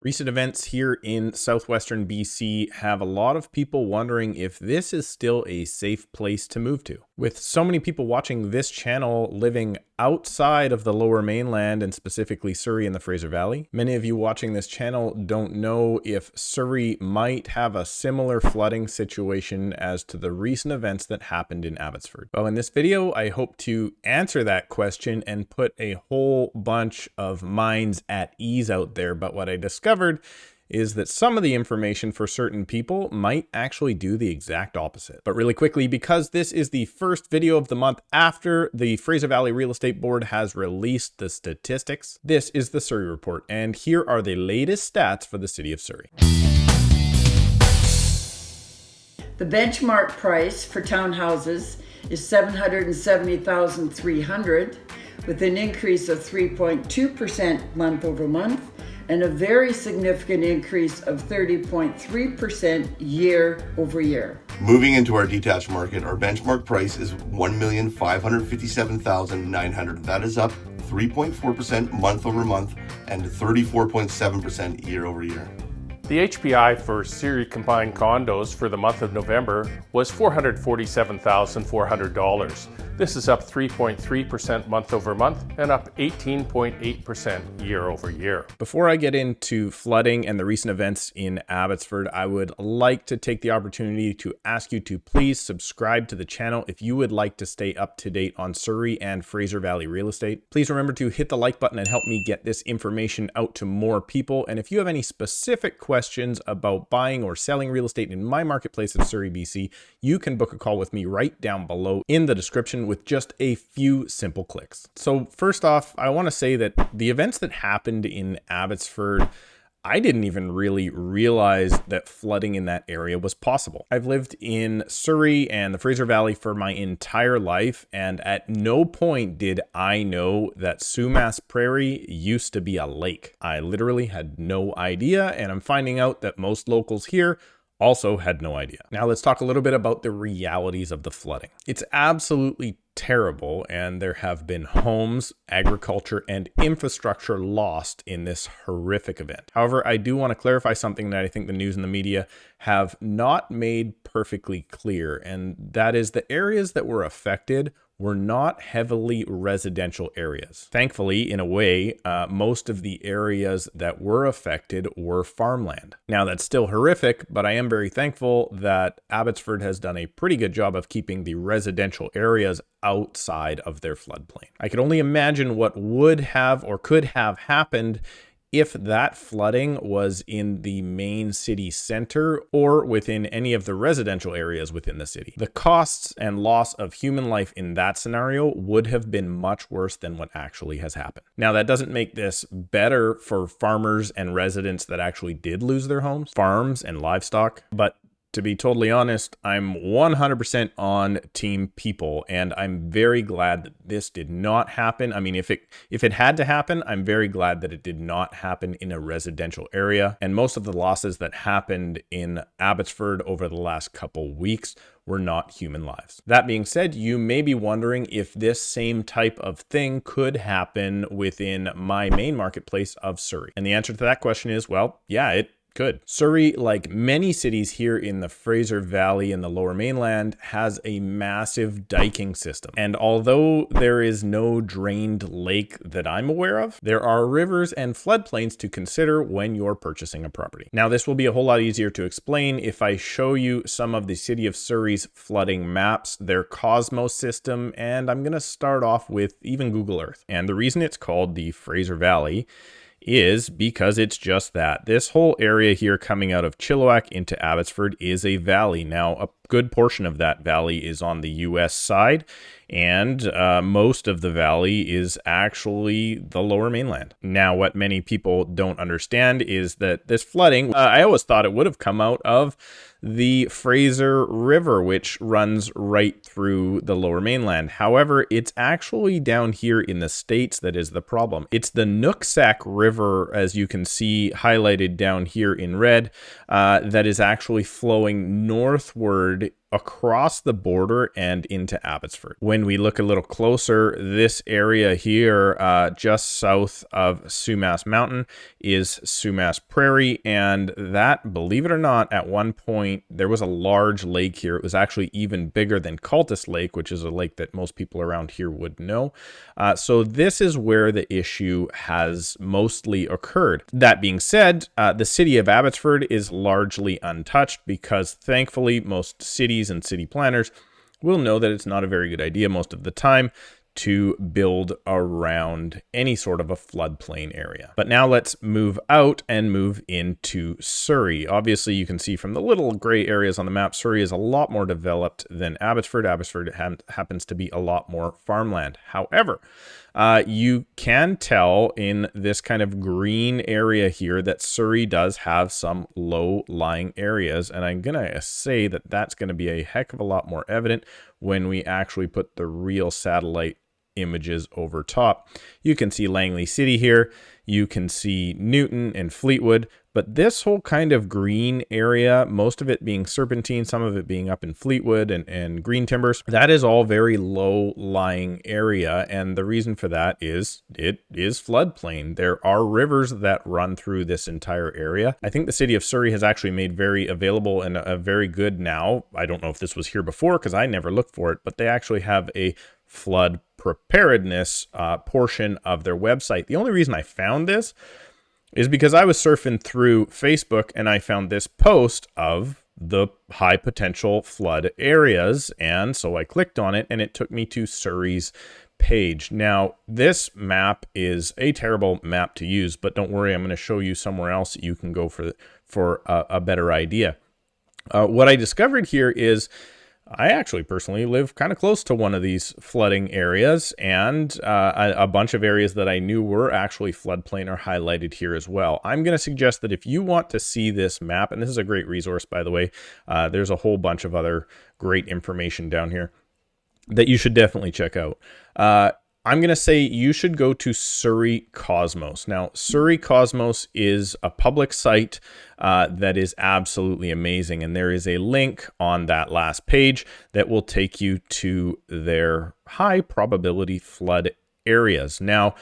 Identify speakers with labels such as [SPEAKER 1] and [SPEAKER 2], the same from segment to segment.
[SPEAKER 1] Recent events here in southwestern BC have a lot of people wondering if this is still a safe place to move to. With so many people watching this channel living outside of the lower mainland and specifically Surrey and the Fraser Valley, many of you watching this channel don't know if Surrey might have a similar flooding situation as to the recent events that happened in Abbotsford. Well, in this video, I hope to answer that question and put a whole bunch of minds at ease out there, but what I discovered is that some of the information for certain people might actually do the exact opposite. But really quickly, because this is the first video of the month after the Fraser Valley Real Estate Board has released the statistics, this is the Surrey Report, and here are the latest stats for the City of Surrey.
[SPEAKER 2] The benchmark price for townhouses is $770,300, with an increase of 3.2% month over month, and a very significant increase of 30.3% year over year.
[SPEAKER 3] Moving into our detached market, our benchmark price is $1,557,900. That is up 3.4% month over month and 34.7% year over year.
[SPEAKER 4] The HPI for Surrey combined condos for the month of November was $447,400. This is up 3.3% month over month and up 18.8% year over year.
[SPEAKER 1] Before I get into flooding and the recent events in Abbotsford, I would like to take the opportunity to ask you to please subscribe to the channel if you would like to stay up to date on Surrey and Fraser Valley real estate. Please remember to hit the like button and help me get this information out to more people. And if you have any specific questions about buying or selling real estate in my marketplace of Surrey BC, you can book a call with me right down below in the description with just a few simple clicks. So first off, I want to say that the events that happened in Abbotsford, I didn't even really realize that flooding in that area was possible. I've lived in Surrey and the Fraser Valley for my entire life, and at no point did I know that Sumas Prairie used to be a lake. I literally had no idea, and I'm finding out that most locals here also had no idea. Now let's talk a little bit about the realities of the flooding. It's absolutely terrible, and there have been homes, agriculture, and infrastructure lost in this horrific event. However, I do want to clarify something that I think the news and the media have not made perfectly clear, and that is the areas that were affected were not heavily residential areas. Thankfully, in a way, most of the areas that were affected were farmland. Now, that's still horrific, but I am very thankful that Abbotsford has done a pretty good job of keeping the residential areas outside of their floodplain. I could only imagine what would have or could have happened if that flooding was in the main city center or within any of the residential areas within the city. The costs and loss of human life in that scenario would have been much worse than what actually has happened. Now, that doesn't make this better for farmers and residents that actually did lose their homes, farms and livestock, but to be totally honest, I'm 100% on team people, and I'm very glad that this did not happen. I mean, if it had to happen, I'm very glad that it did not happen in a residential area. And most of the losses that happened in Abbotsford over the last couple weeks were not human lives. That being said, you may be wondering if this same type of thing could happen within my main marketplace of Surrey. And the answer to that question is, well, yeah, it could. Surrey, like many cities here in the Fraser Valley and the lower mainland, has a massive diking system. And although there is no drained lake that I'm aware of, there are rivers and floodplains to consider when you're purchasing a property. Now, this will be a whole lot easier to explain if I show you some of the City of Surrey's flooding maps, their Cosmos system, and I'm going to start off with even Google Earth. And the reason it's called the Fraser Valley is because it's just that. This whole area here coming out of Chilliwack into Abbotsford is a valley. Now, a good portion of that valley is on the US side, and most of the valley is actually the lower mainland. Now, what many people don't understand is that this flooding, I always thought it would have come out of the Fraser River, which runs right through the lower mainland. However, it's actually down here in the States that is the problem. It's the Nooksack River, as you can see highlighted down here in red, that is actually flowing northward across the border and into Abbotsford. When we look a little closer, this area here, just south of Sumas Mountain, is Sumas Prairie, and that, believe it or not, at one point there was a large lake here. It was actually even bigger than Cultus Lake, which is a lake that most people around here would know. So this is where the issue has mostly occurred. That being said, the city of Abbotsford is largely untouched because thankfully most cities and city planners will know that it's not a very good idea most of the time to build around any sort of a floodplain area. But now let's move out and move into Surrey. Obviously, you can see from the little gray areas on the map, Surrey is a lot more developed than Abbotsford. Abbotsford happens to be a lot more farmland. However, you can tell in this kind of green area here that Surrey does have some low-lying areas, and I'm gonna say that that's gonna be a heck of a lot more evident when we actually put the real satellite images over top. You can see Langley City here, you can see Newton and Fleetwood, but this whole kind of green area, most of it being Serpentine, some of it being up in Fleetwood and Green Timbers, that is all very low-lying area, and the reason for that is it is floodplain. There are rivers that run through this entire area. I think the City of Surrey has actually made very available and a very good now, I don't know if this was here before because I never looked for it, but they actually have a flood preparedness portion of their website. The only reason I found this is because I was surfing through Facebook and I found this post of the high potential flood areas, and so I clicked on it and it took me to Surrey's page. Now, this map is a terrible map to use, but don't worry, I'm going to show you somewhere else you can go for a better idea. What I discovered here is I actually personally live kind of close to one of these flooding areas, and a bunch of areas that I knew were actually floodplain are highlighted here as well. I'm going to suggest that if you want to see this map, and this is a great resource, by the way, there's a whole bunch of other great information down here that you should definitely check out. I'm going to say you should go to Surrey Cosmos. Now, Surrey Cosmos is a public site that is absolutely amazing, and there is a link on that last page that will take you to their high probability flood areas. Now,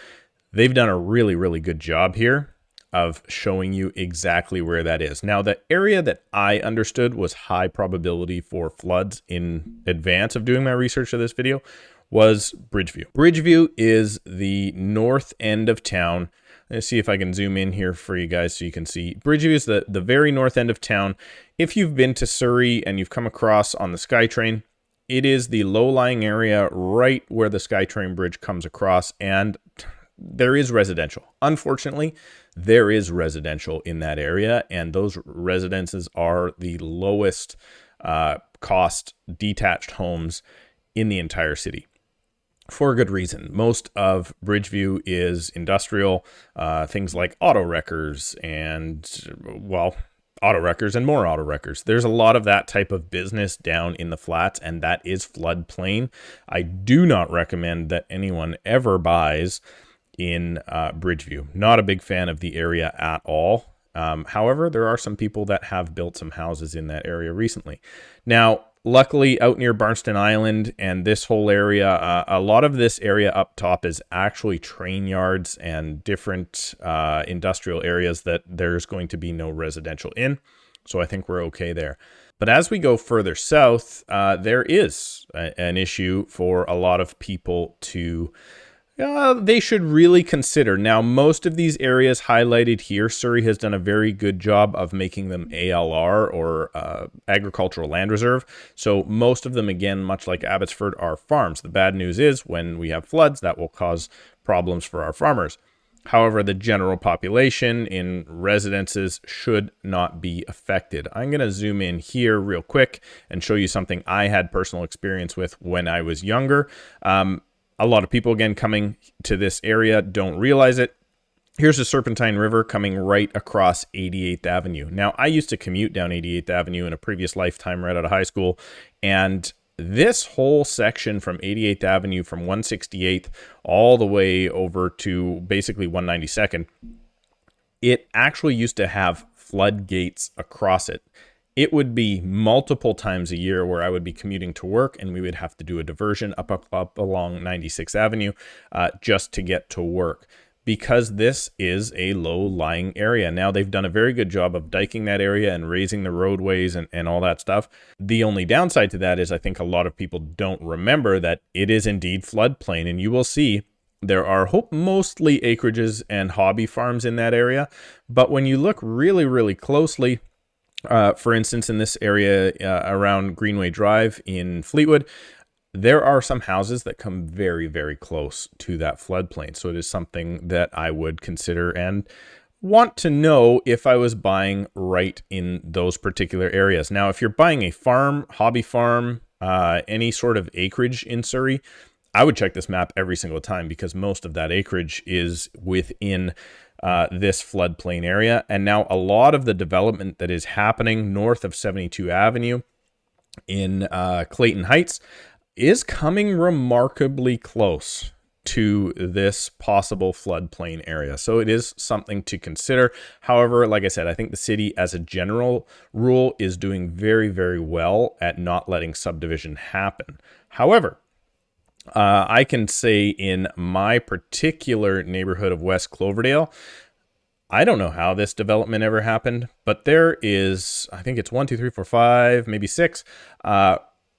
[SPEAKER 1] they've done a really, really good job here of showing you exactly where that is. Now, the area that I understood was high probability for floods in advance of doing my research for this video was Bridgeview. Bridgeview is the north end of town. Let's see if I can zoom in here for you guys so you can see. Bridgeview is the very north end of town. If you've been to Surrey and you've come across on the SkyTrain, it is the low-lying area right where the SkyTrain bridge comes across, and there is residential. Unfortunately, there is residential in that area, and those residences are the lowest cost detached homes in the entire city. For a good reason. Most of Bridgeview is industrial, things like auto wreckers and, well, auto wreckers and more auto wreckers. There's a lot of that type of business down in the flats, and that is floodplain. I do not recommend that anyone ever buys in Bridgeview. Not a big fan of the area at all. However, there are some people that have built some houses in that area recently. Now, luckily, out near Barnston Island and this whole area, a lot of this area up top is actually train yards and different industrial areas that there's going to be no residential in. So I think we're okay there. But as we go further south, there is an issue for a lot of people to they should really consider. Now, most of these areas highlighted here, Surrey has done a very good job of making them ALR or agricultural land reserve. So most of them, again, much like Abbotsford, are farms. The bad news is when we have floods, that will cause problems for our farmers. However, the general population in residences should not be affected. I'm going to zoom in here real quick and show you something I had personal experience with when I was younger. A lot of people, again, coming to this area don't realize it. Here's the Serpentine River coming right across 88th Avenue. Now, I used to commute down 88th Avenue in a previous lifetime right out of high school, and this whole section from 88th Avenue from 168th all the way over to basically 192nd, it actually used to have floodgates across it. it would be multiple times a year where I would be commuting to work and we would have to do a diversion up along 96th Avenue just to get to work, because this is a low-lying area. Now, they've done a very good job of diking that area and raising the roadways and all that stuff. The only downside to that is I think a lot of people don't remember that it is indeed floodplain, and you will see there are mostly acreages and hobby farms in that area. But when you look really, really closely, for instance, in this area around Greenway Drive in Fleetwood, there are some houses that come very, very close to that floodplain. So it is something that I would consider and want to know if I was buying right in those particular areas. Now, if you're buying a farm, hobby farm, any sort of acreage in Surrey, I would check this map every single time, because most of that acreage is within this floodplain area. And now a lot of the development that is happening north of 72 Avenue in Clayton Heights is coming remarkably close to this possible floodplain area. So it is something to consider. However, like I said, I think the city as a general rule is doing very, very well at not letting subdivision happen. However, I can say in my particular neighborhood of West Cloverdale, I don't know how this development ever happened, but there is, I think it's 1, 2, 3, 4, 5, maybe 6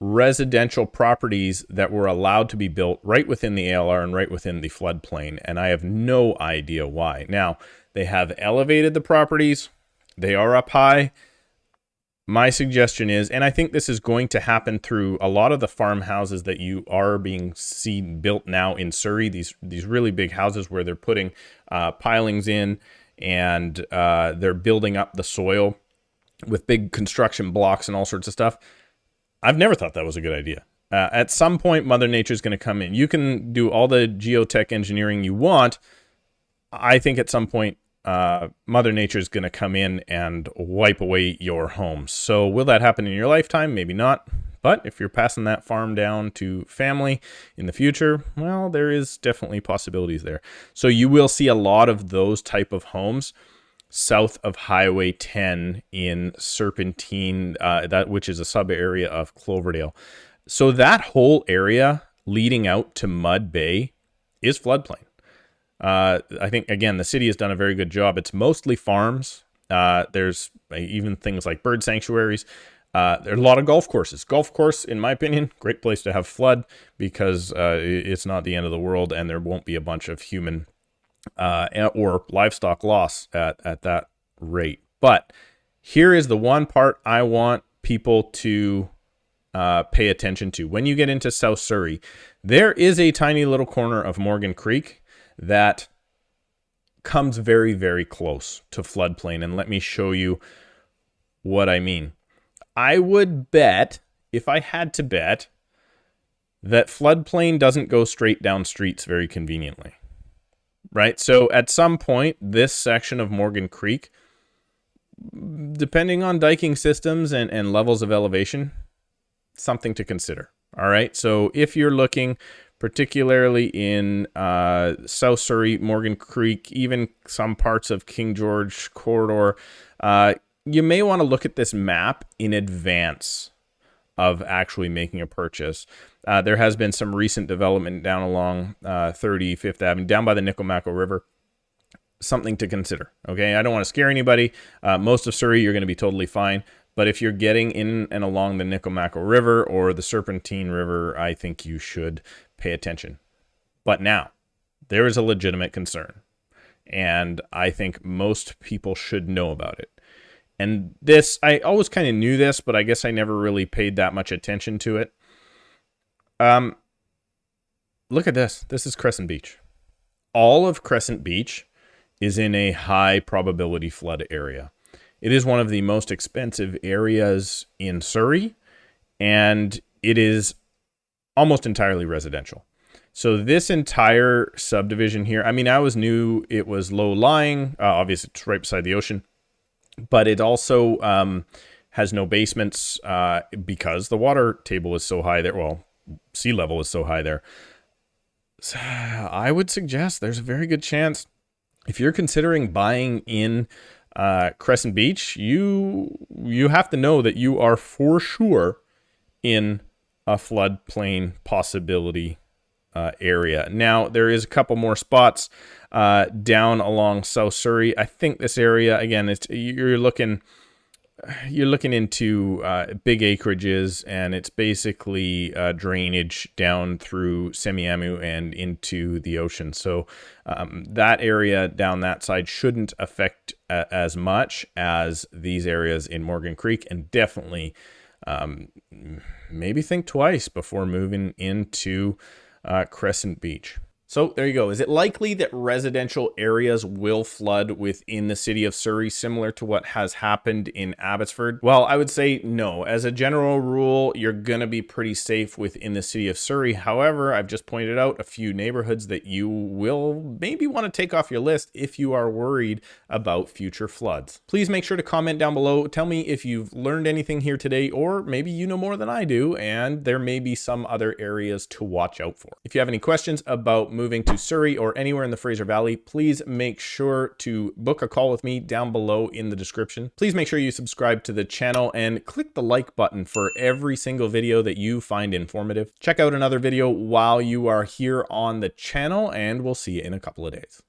[SPEAKER 1] residential properties that were allowed to be built right within the ALR and right within the floodplain, and I have no idea why. Now, they have elevated the properties, they are up high. My suggestion is, and I think this is going to happen through a lot of the farmhouses that you are being seen built now in Surrey, these really big houses where they're putting pilings in and they're building up the soil with big construction blocks and all sorts of stuff. I've never thought that was a good idea. At some point, Mother Nature is going to come in. You can do all the geotech engineering you want. I think at some point, Mother Nature is going to come in and wipe away your home. So will that happen in your lifetime? Maybe not. But if you're passing that farm down to family in the future, well, there is definitely possibilities there. So you will see a lot of those type of homes south of Highway 10 in Serpentine, which is a sub area of Cloverdale. So that whole area leading out to Mud Bay is floodplain. I think, again, the city has done a very good job. It's mostly farms. There's even things like bird sanctuaries. There are a lot of golf courses. Golf course, in my opinion, great place to have flood, because it's not the end of the world and there won't be a bunch of human or livestock loss at that rate. But here is the one part I want people to pay attention to. When you get into South Surrey, there is a tiny little corner of Morgan Creek that comes very, very close to floodplain. And let me show you what I mean. I would bet, if I had to bet, that floodplain doesn't go straight down streets very conveniently. Right? So at some point, this section of Morgan Creek, depending on diking systems and levels of elevation, something to consider. All right? So if you're looking particularly in South Surrey, Morgan Creek, even some parts of King George corridor, you may want to look at this map in advance of actually making a purchase. There has been some recent development down along 35th Avenue, down by the Nooksack River. Something to consider, okay? I don't want to scare anybody. Most of Surrey, you're going to be totally fine. But if you're getting in and along the Nooksack River or the Serpentine River, I think you should pay attention. But now, there is a legitimate concern. And I think most people should know about it. And this, I always kind of knew this, but I guess I never really paid that much attention to it. Look at this. This is Crescent Beach. All of Crescent Beach is in a high probability flood area. It is one of the most expensive areas in Surrey, and it is almost entirely residential. So this entire subdivision here, I mean, I always knew it was low-lying. Obviously, it's right beside the ocean. But it also has no basements because the water table is so high there. Well, sea level is so high there. So I would suggest there's a very good chance, if you're considering buying in Crescent Beach, you have to know that you are for sure in a floodplain possibility area. Now, there is a couple more spots down along South Surrey. I think this area, again, you're looking into big acreages, and it's basically drainage down through Semiahmoo and into the ocean. So that area down that side shouldn't affect as much as these areas in Morgan Creek, and definitely maybe think twice before moving into Crescent Beach. So there you go. Is it likely that residential areas will flood within the city of Surrey, similar to what has happened in Abbotsford? Well, I would say no. As a general rule, you're going to be pretty safe within the city of Surrey. However, I've just pointed out a few neighborhoods that you will maybe want to take off your list if you are worried about future floods. Please make sure to comment down below. Tell me if you've learned anything here today, or maybe you know more than I do, and there may be some other areas to watch out for. If you have any questions about moving to Surrey or anywhere in the Fraser Valley, please make sure to book a call with me down below in the description. Please make sure you subscribe to the channel and click the like button for every single video that you find informative. Check out another video while you are here on the channel, and we'll see you in a couple of days.